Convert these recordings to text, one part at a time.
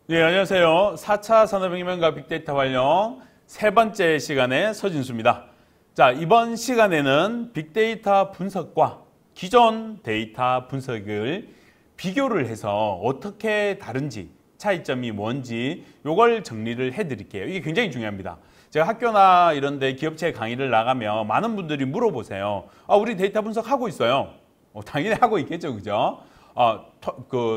네, 안녕하세요. 4차 산업혁명과 빅데이터 활용 세 번째 시간의 서진수입니다. 자, 이번 시간에는 빅데이터 분석과 기존 데이터 분석을 비교를 해서 어떻게 다른지, 차이점이 뭔지 이걸 정리를 해드릴게요. 이게 굉장히 중요합니다. 제가 학교나 이런 데 기업체 강의를 나가면 많은 분들이 물어보세요. 우리 데이터 분석하고 있어요. 당연히 하고 있겠죠, 그죠?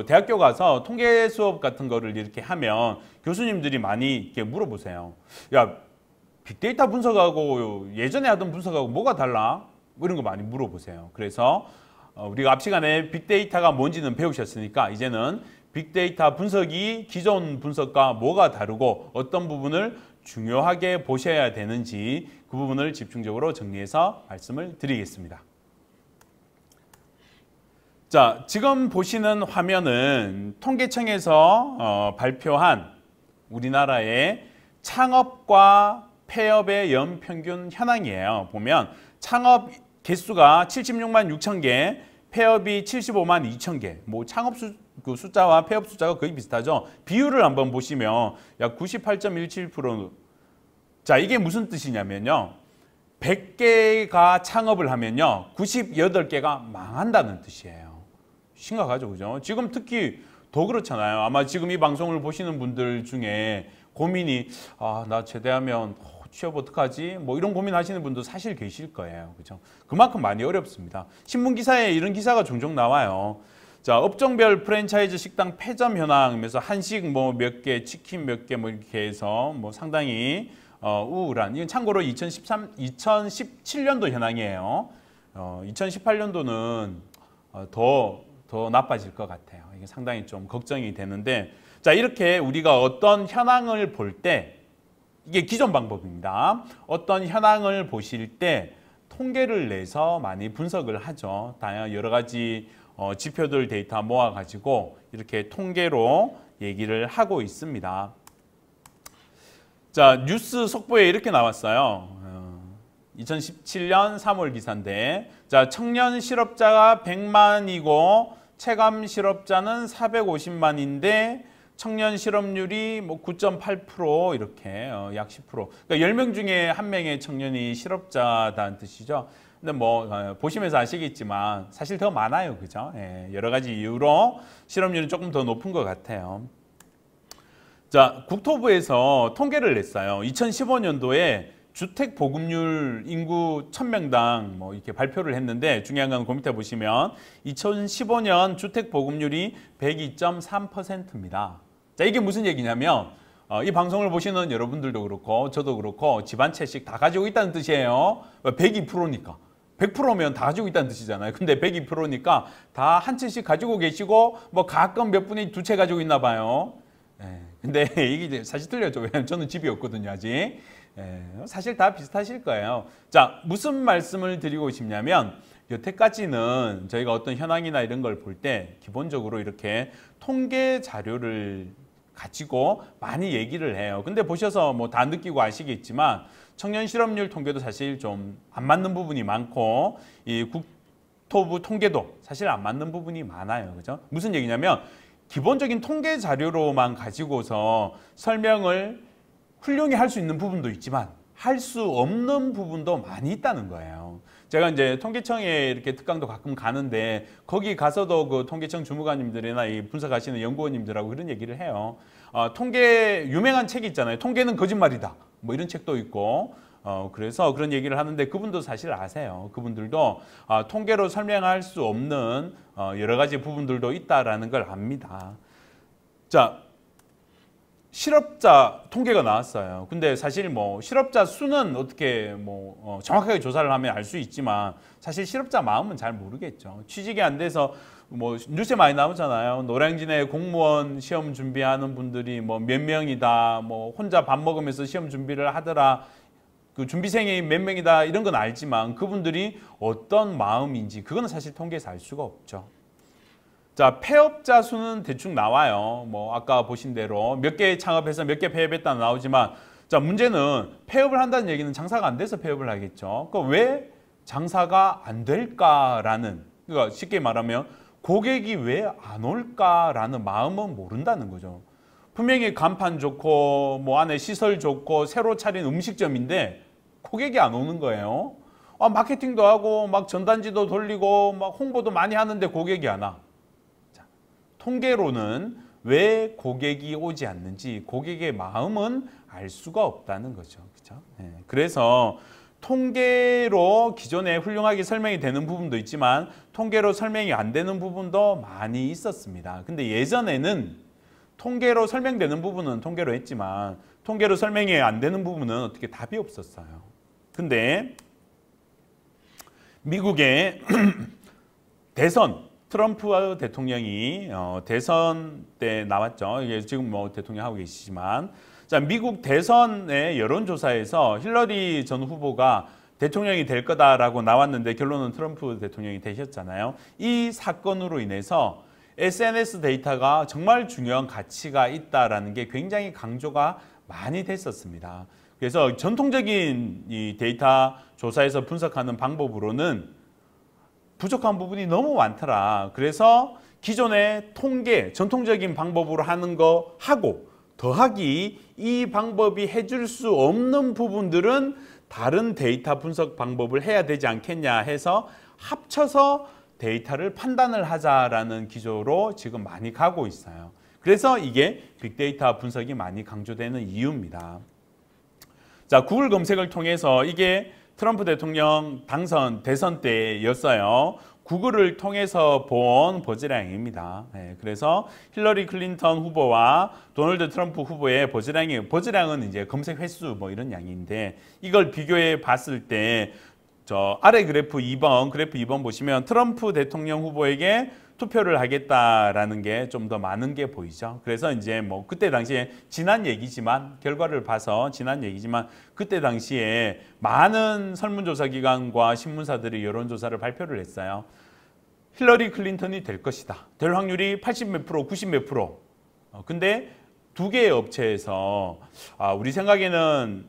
대학교 가서 통계 수업 같은 거를 이렇게 하면 교수님들이 많이 이렇게 물어보세요. 야, 빅데이터 분석하고 예전에 하던 분석하고 뭐가 달라? 뭐 이런 거 많이 물어보세요. 그래서 우리가 앞 시간에 빅데이터가 뭔지는 배우셨으니까 이제는 빅데이터 분석이 기존 분석과 뭐가 다르고 어떤 부분을 중요하게 보셔야 되는지 그 부분을 집중적으로 정리해서 말씀을 드리겠습니다. 자, 지금 보시는 화면은 통계청에서 발표한 우리나라의 창업과 폐업의 연평균 현황이에요. 보면 창업 개수가 76만 6천 개, 폐업이 75만 2천 개. 뭐 창업 숫자와 폐업 숫자가 거의 비슷하죠. 비율을 한번 보시면 약 98.17%. 자, 이게 무슨 뜻이냐면요. 100개가 창업을 하면요. 98개가 망한다는 뜻이에요. 심각하죠, 그죠? 지금 특히 더 그렇잖아요. 아마 지금 이 방송을 보시는 분들 중에 고민이 나 제대하면 취업 어떡하지? 뭐 이런 고민하시는 분도 사실 계실 거예요, 그죠? 그만큼 많이 어렵습니다. 신문 기사에 이런 기사가 종종 나와요. 자, 업종별 프랜차이즈 식당 폐점 현황이면서 한식 뭐 몇 개, 치킨 몇 개 뭐 이렇게 해서 뭐 상당히 우울한. 이건 참고로 2017년도 현황이에요. 2018년도는 더 나빠질 것 같아요. 이게 상당히 좀 걱정이 되는데, 자, 이렇게 우리가 어떤 현황을 볼 때, 이게 기존 방법입니다. 어떤 현황을 보실 때 통계를 내서 많이 분석을 하죠. 다양한 여러 가지 지표들 데이터 모아가지고 이렇게 통계로 얘기를 하고 있습니다. 자, 뉴스 속보에 이렇게 나왔어요. 2017년 3월 기사인데, 자, 청년 실업자가 100만이고 체감 실업자는 450만인데 청년 실업률이 뭐 9.8% 이렇게 약 10%. 그러니까 10명 중에 1명의 청년이 실업자다는 뜻이죠. 근데 뭐 보시면서 아시겠지만 사실 더 많아요, 그죠? 예, 여러 가지 이유로 실업률은 조금 더 높은 것 같아요. 자, 국토부에서 통계를 냈어요. 2015년도에 주택 보급률 인구 1000명당 뭐 이렇게 발표를 했는데, 중요한 건 그 밑에 보시면 2015년 주택 보급률이 102.3%입니다. 자, 이게 무슨 얘기냐면 이 방송을 보시는 여러분들도 그렇고 저도 그렇고 집 한 채씩 다 가지고 있다는 뜻이에요. 102%니까. 100%면 다 가지고 있다는 뜻이잖아요. 근데 102%니까 다 한 채씩 가지고 계시고 뭐 가끔 몇 분이 두 채 가지고 있나 봐요. 근데 이게 사실 틀렸죠. 왜냐면 저는 집이 없거든요, 아직. 사실 다 비슷하실 거예요. 자, 무슨 말씀을 드리고 싶냐면 여태까지는 저희가 어떤 현황이나 이런 걸 볼 때 기본적으로 이렇게 통계 자료를 가지고 많이 얘기를 해요. 근데 보셔서 뭐 다 느끼고 아시겠지만 청년 실업률 통계도 사실 좀 안 맞는 부분이 많고 이 국토부 통계도 사실 안 맞는 부분이 많아요. 그죠? 무슨 얘기냐면 기본적인 통계 자료로만 가지고서 설명을 훌륭히 할 수 있는 부분도 있지만 할 수 없는 부분도 많이 있다는 거예요. 제가 이제 통계청에 이렇게 특강도 가끔 가는데 거기 가서도 그 통계청 주무관님들이나 이 분석하시는 연구원님들하고 그런 얘기를 해요. 통계 유명한 책이 있잖아요. 통계는 거짓말이다. 뭐 이런 책도 있고 그래서 그런 얘기를 하는데 그분도 사실 아세요. 그분들도 통계로 설명할 수 없는 여러 가지 부분들도 있다라는 걸 압니다. 자, 실업자 통계가 나왔어요. 근데 사실 뭐 실업자 수는 어떻게 뭐 정확하게 조사를 하면 알 수 있지만 사실 실업자 마음은 잘 모르겠죠. 취직이 안 돼서 뭐 뉴스에 많이 나오잖아요. 노량진에 공무원 시험 준비하는 분들이 뭐 몇 명이다. 뭐 혼자 밥 먹으면서 시험 준비를 하더라. 그 준비생이 몇 명이다. 이런 건 알지만 그분들이 어떤 마음인지 그거는 사실 통계에서 알 수가 없죠. 자, 폐업자 수는 대충 나와요. 뭐 아까 보신 대로 몇 개 창업해서 몇 개 폐업했다 나오지만, 자, 문제는 폐업을 한다는 얘기는 장사가 안 돼서 폐업을 하겠죠. 그러니까 왜 장사가 안 될까라는, 그러니까 쉽게 말하면 고객이 왜 안 올까라는 마음은 모른다는 거죠. 분명히 간판 좋고 뭐 안에 시설 좋고 새로 차린 음식점인데 고객이 안 오는 거예요. 마케팅도 하고 막 전단지도 돌리고 막 홍보도 많이 하는데 고객이 안 와. 자, 통계로는 왜 고객이 오지 않는지 고객의 마음은 알 수가 없다는 거죠. 그렇죠? 네. 그래서 통계로 기존에 훌륭하게 설명이 되는 부분도 있지만 통계로 설명이 안 되는 부분도 많이 있었습니다. 근데 예전에는 통계로 설명되는 부분은 통계로 했지만 통계로 설명이 안 되는 부분은 어떻게 답이 없었어요. 근데 미국의 대선 트럼프 대통령이 대선 때 나왔죠. 이게 지금 뭐 대통령 하고 계시지만 자, 미국 대선의 여론조사에서 힐러리 전 후보가 대통령이 될 거다라고 나왔는데 결론은 트럼프 대통령이 되셨잖아요. 이 사건으로 인해서 SNS 데이터가 정말 중요한 가치가 있다라는 게 굉장히 강조가 많이 됐었습니다. 그래서 전통적인 이 데이터 조사에서 분석하는 방법으로는 부족한 부분이 너무 많더라. 그래서 기존의 통계, 전통적인 방법으로 하는 거 하고 더하기 이 방법이 해줄 수 없는 부분들은 다른 데이터 분석 방법을 해야 되지 않겠냐 해서 합쳐서 데이터를 판단을 하자라는 기조로 지금 많이 가고 있어요. 그래서 이게 빅데이터 분석이 많이 강조되는 이유입니다. 자, 구글 검색을 통해서 이게 트럼프 대통령 대선 때였어요. 구글을 통해서 본 버즈량입니다. 네, 그래서 힐러리 클린턴 후보와 도널드 트럼프 후보의 버즈량은 이제 검색 횟수 뭐 이런 양인데 이걸 비교해 봤을 때 저 아래 그래프 2번 보시면 트럼프 대통령 후보에게 투표를 하겠다라는 게 좀 더 많은 게 보이죠. 그래서 이제 뭐 그때 당시에 지난 얘기지만 결과를 봐서 지난 얘기지만 그때 당시에 많은 설문조사 기관과 신문사들이 여론조사를 발표를 했어요. 힐러리 클린턴이 될 것이다. 될 확률이 80 몇 프로, 90 몇 프로. 근데 두 개의 업체에서 우리 생각에는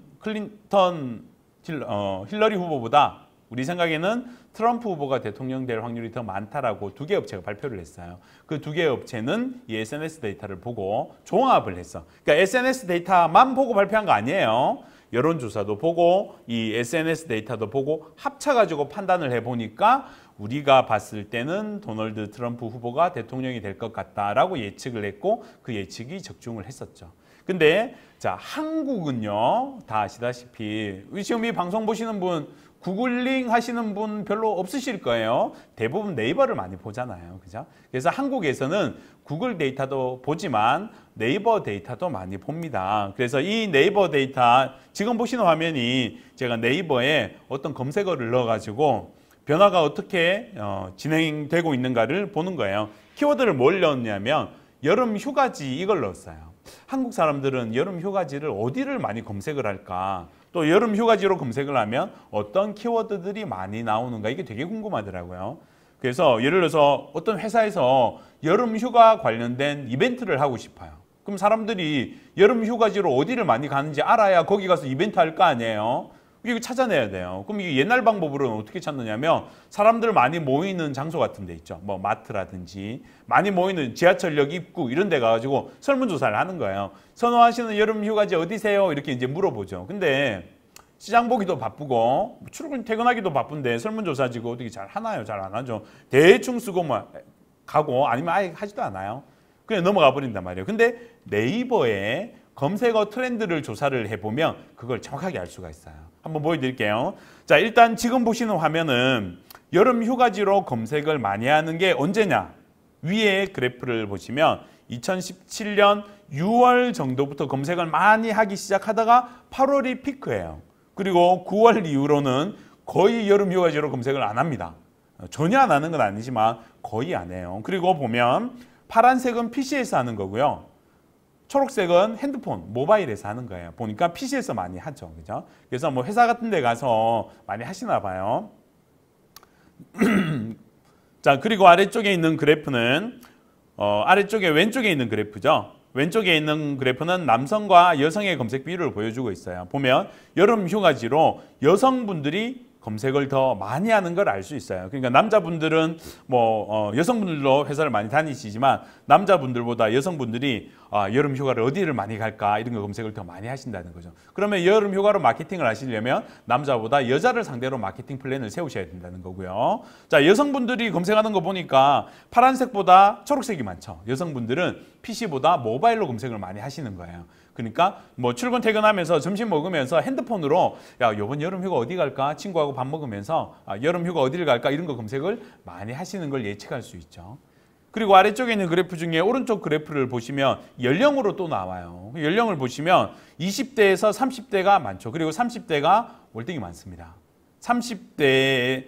힐러리 후보보다 우리 생각에는 트럼프 후보가 대통령 될 확률이 더 많다라고 두 개 업체가 발표를 했어요. 그 두 개 업체는 이 SNS 데이터를 보고 종합을 했어. 그러니까 SNS 데이터만 보고 발표한 거 아니에요. 여론조사도 보고 이 SNS 데이터도 보고 합쳐가지고 판단을 해보니까 우리가 봤을 때는 도널드 트럼프 후보가 대통령이 될 것 같다라고 예측을 했고 그 예측이 적중을 했었죠. 근데 자, 한국은요, 다 아시다시피 지금 이 방송 보시는 분 구글링 하시는 분 별로 없으실 거예요. 대부분 네이버를 많이 보잖아요. 그죠? 그래서 한국에서는 구글 데이터도 보지만 네이버 데이터도 많이 봅니다. 그래서 이 네이버 데이터 지금 보시는 화면이 제가 네이버에 어떤 검색어를 넣어가지고 변화가 어떻게 진행되고 있는가를 보는 거예요. 키워드를 뭘 넣었냐면 여름 휴가지 이걸 넣었어요. 한국 사람들은 여름 휴가지를 어디를 많이 검색을 할까? 또 여름 휴가지로 검색을 하면 어떤 키워드들이 많이 나오는가 이게 되게 궁금하더라고요. 그래서 예를 들어서 어떤 회사에서 여름 휴가 관련된 이벤트를 하고 싶어요. 그럼 사람들이 여름 휴가지로 어디를 많이 가는지 알아야 거기 가서 이벤트 할 거 아니에요. 이거 찾아내야 돼요. 그럼 이게 옛날 방법으로는 어떻게 찾느냐면 사람들 많이 모이는 장소 같은 데 있죠. 뭐 마트라든지 많이 모이는 지하철역 입구 이런 데 가가지고 설문조사를 하는 거예요. 선호하시는 여름 휴가지 어디세요? 이렇게 이제 물어보죠. 근데 시장 보기도 바쁘고 출근 퇴근하기도 바쁜데 설문조사 지고 어떻게 잘 하나요? 잘 안 하죠. 대충 쓰고만 가고 아니면 아예 하지도 않아요. 그냥 넘어가 버린단 말이에요. 근데 네이버에 검색어 트렌드를 조사를 해보면 그걸 정확하게 알 수가 있어요. 한번 보여드릴게요. 자, 일단 지금 보시는 화면은 여름 휴가지로 검색을 많이 하는 게 언제냐? 위에 그래프를 보시면 2017년 6월 정도부터 검색을 많이 하기 시작하다가 8월이 피크예요. 그리고 9월 이후로는 거의 여름 휴가지로 검색을 안 합니다. 전혀 안 하는 건 아니지만 거의 안 해요. 그리고 보면 파란색은 PC에서 하는 거고요. 초록색은 핸드폰, 모바일에서 하는 거예요. 보니까 PC에서 많이 하죠. 그죠? 그래서 뭐 회사 같은 데 가서 많이 하시나 봐요. 자, 그리고 아래쪽에 있는 그래프는 아래쪽에 왼쪽에 있는 그래프죠. 왼쪽에 있는 그래프는 남성과 여성의 검색 비율을 보여주고 있어요. 보면 여름 휴가지로 여성분들이 검색을 더 많이 하는 걸 알 수 있어요. 그러니까 남자분들은 뭐 여성분들도 회사를 많이 다니시지만 남자분들보다 여성분들이 여름 휴가를 어디를 많이 갈까 이런 거 검색을 더 많이 하신다는 거죠. 그러면 여름 휴가로 마케팅을 하시려면 남자보다 여자를 상대로 마케팅 플랜을 세우셔야 된다는 거고요. 자, 여성분들이 검색하는 거 보니까 파란색보다 초록색이 많죠. 여성분들은 PC보다 모바일로 검색을 많이 하시는 거예요. 그러니까 뭐 출근 퇴근하면서 점심 먹으면서 핸드폰으로 야, 이번 여름 휴가 어디 갈까? 친구하고 밥 먹으면서 여름 휴가 어디를 갈까? 이런 거 검색을 많이 하시는 걸 예측할 수 있죠. 그리고 아래쪽에 있는 그래프 중에 오른쪽 그래프를 보시면 연령으로 또 나와요. 연령을 보시면 20대에서 30대가 많죠. 그리고 30대가 월등히 많습니다. 30살에서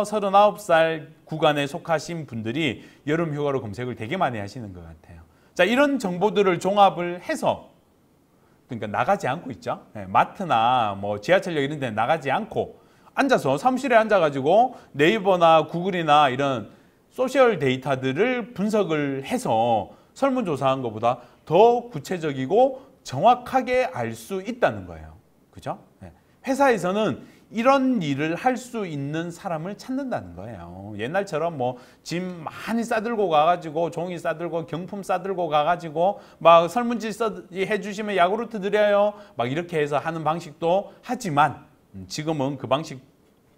39살 구간에 속하신 분들이 여름 휴가로 검색을 되게 많이 하시는 것 같아요. 자, 이런 정보들을 종합을 해서 그러니까 나가지 않고 있죠. 마트나 뭐 지하철역 이런 데 나가지 않고 앉아서 사무실에 앉아가지고 네이버나 구글이나 이런 소셜 데이터들을 분석을 해서 설문조사한 것보다 더 구체적이고 정확하게 알 수 있다는 거예요. 그죠? 회사에서는 이런 일을 할 수 있는 사람을 찾는다는 거예요. 옛날처럼 뭐 짐 많이 싸들고 가가지고 종이 싸들고 경품 싸들고 가가지지 막 설문지 해주시면 야구르트 드려요. 막 이렇게 해서 하는 방식도 하지만 지금은 그 방식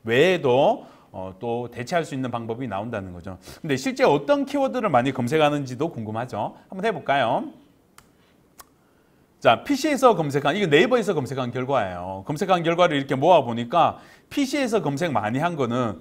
외에도 또 대체할 수 있는 방법이 나온다는 거죠. 근데 실제 어떤 키워드를 많이 검색하는지도 궁금하죠. 한번 해볼까요? 자, PC에서 검색한, 이거 네이버에서 검색한 결과예요. 검색한 결과를 이렇게 모아보니까 PC에서 검색 많이 한 거는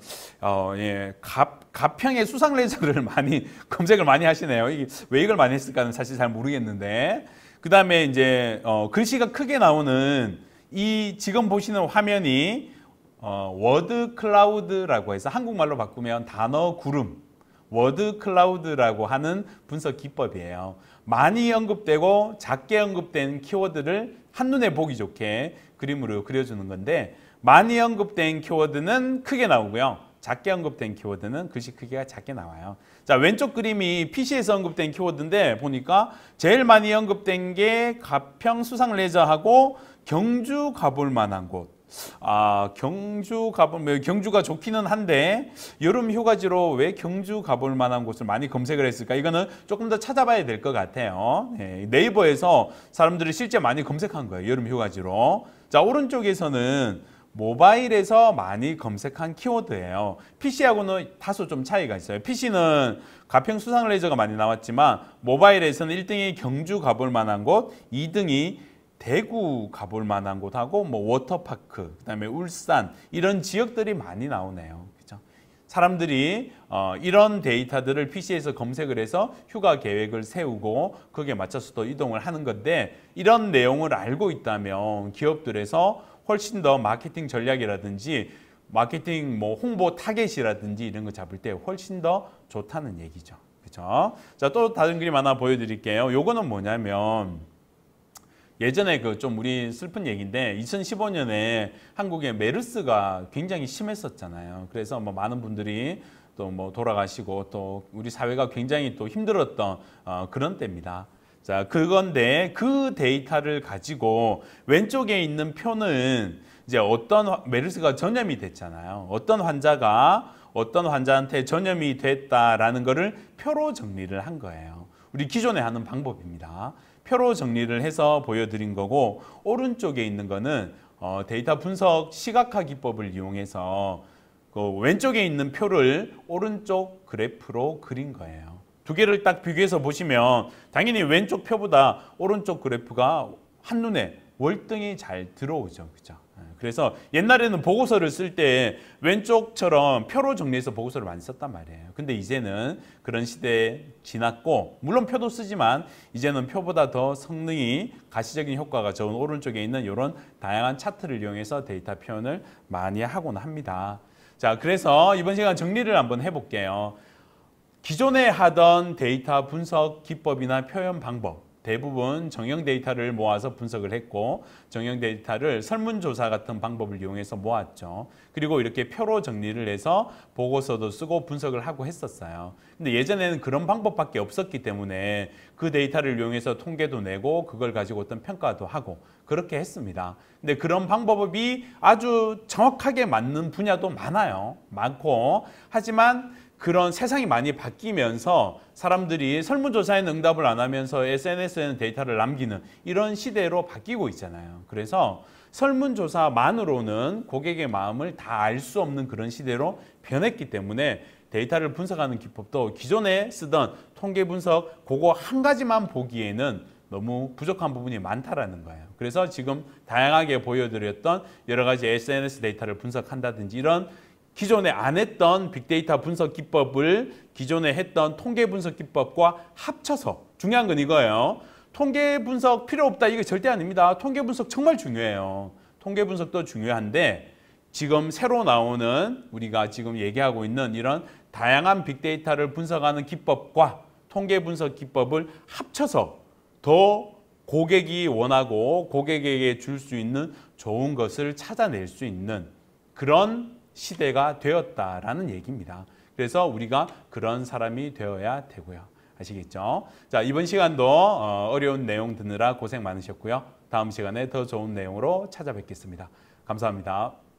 가평의 수상 레저를 많이 검색을 많이 하시네요. 이게 왜 이걸 많이 했을까는 사실 잘 모르겠는데, 그 다음에 이제 글씨가 크게 나오는 이 지금 보시는 화면이 워드 클라우드라고 해서 한국말로 바꾸면 단어 구름, 워드 클라우드라고 하는 분석 기법이에요. 많이 언급되고 작게 언급된 키워드를 한눈에 보기 좋게 그림으로 그려주는 건데, 많이 언급된 키워드는 크게 나오고요. 작게 언급된 키워드는 글씨 크기가 작게 나와요. 자, 왼쪽 그림이 PC에서 언급된 키워드인데 보니까 제일 많이 언급된 게 가평 수상 레저하고 경주 가볼 만한 곳. 경주가 좋기는 한데 여름 휴가지로 왜 경주 가볼 만한 곳을 많이 검색을 했을까? 이거는 조금 더 찾아봐야 될 것 같아요. 네이버에서 사람들이 실제 많이 검색한 거예요. 여름 휴가지로. 자, 오른쪽에서는 모바일에서 많이 검색한 키워드예요. PC하고는 다소 좀 차이가 있어요. PC는 가평 수상 레저가 많이 나왔지만 모바일에서는 1등이 경주 가볼 만한 곳, 2등이 대구 가볼 만한 곳하고 뭐 워터파크, 그다음에 울산 이런 지역들이 많이 나오네요. 그렇죠? 사람들이 이런 데이터들을 PC에서 검색을 해서 휴가 계획을 세우고 거기에 맞춰서 또 이동을 하는 건데, 이런 내용을 알고 있다면 기업들에서 훨씬 더 마케팅 전략이라든지 마케팅 뭐 홍보 타겟이라든지 이런 거 잡을 때 훨씬 더 좋다는 얘기죠. 그렇죠? 자, 또 다른 그림 하나 보여드릴게요. 요거는 뭐냐면 예전에 그 좀 우리 슬픈 얘기인데 2015년에 한국에 메르스가 굉장히 심했었잖아요. 그래서 뭐 많은 분들이 또 뭐 돌아가시고 또 우리 사회가 굉장히 또 힘들었던 그런 때입니다. 자, 그건데 그 데이터를 가지고 왼쪽에 있는 표는 이제 어떤 메르스가 전염이 됐잖아요. 어떤 환자한테 전염이 됐다라는 거를 표로 정리를 한 거예요. 우리 기존에 하는 방법입니다. 표로 정리를 해서 보여드린 거고, 오른쪽에 있는 거는 데이터 분석 시각화 기법을 이용해서 그 왼쪽에 있는 표를 오른쪽 그래프로 그린 거예요. 두 개를 딱 비교해서 보시면 당연히 왼쪽 표보다 오른쪽 그래프가 한눈에 월등히 잘 들어오죠. 그죠? 그래서 옛날에는 보고서를 쓸 때 왼쪽처럼 표로 정리해서 보고서를 많이 썼단 말이에요. 근데 이제는 그런 시대에 지났고, 물론 표도 쓰지만 이제는 표보다 더 성능이 가시적인 효과가 좋은 오른쪽에 있는 이런 다양한 차트를 이용해서 데이터 표현을 많이 하곤 합니다. 자, 그래서 이번 시간 정리를 한번 해볼게요. 기존에 하던 데이터 분석 기법이나 표현 방법, 대부분 정형 데이터를 모아서 분석을 했고, 정형 데이터를 설문조사 같은 방법을 이용해서 모았죠. 그리고 이렇게 표로 정리를 해서 보고서도 쓰고 분석을 하고 했었어요. 근데 예전에는 그런 방법밖에 없었기 때문에 그 데이터를 이용해서 통계도 내고 그걸 가지고 어떤 평가도 하고 그렇게 했습니다. 근데 그런 방법이 아주 정확하게 맞는 분야도 많고, 하지만 그런 세상이 많이 바뀌면서 사람들이 설문조사에는 응답을 안 하면서 SNS에는 데이터를 남기는 이런 시대로 바뀌고 있잖아요. 그래서 설문조사만으로는 고객의 마음을 다 알 수 없는 그런 시대로 변했기 때문에 데이터를 분석하는 기법도 기존에 쓰던 통계 분석 그거 한 가지만 보기에는 너무 부족한 부분이 많다라는 거예요. 그래서 지금 다양하게 보여드렸던 여러 가지 SNS 데이터를 분석한다든지 이런 기존에 안 했던 빅데이터 분석 기법을 기존에 했던 통계 분석 기법과 합쳐서 중요한 건 이거예요. 통계 분석 필요 없다 이거 절대 아닙니다. 통계 분석 정말 중요해요. 통계 분석도 중요한데 지금 새로 나오는 우리가 지금 얘기하고 있는 이런 다양한 빅데이터를 분석하는 기법과 통계 분석 기법을 합쳐서 더 고객이 원하고 고객에게 줄 수 있는 좋은 것을 찾아낼 수 있는 그런 시대가 되었다라는 얘기입니다. 그래서 우리가 그런 사람이 되어야 되고요. 아시겠죠? 자, 이번 시간도 어려운 내용 듣느라 고생 많으셨고요. 다음 시간에 더 좋은 내용으로 찾아뵙겠습니다. 감사합니다.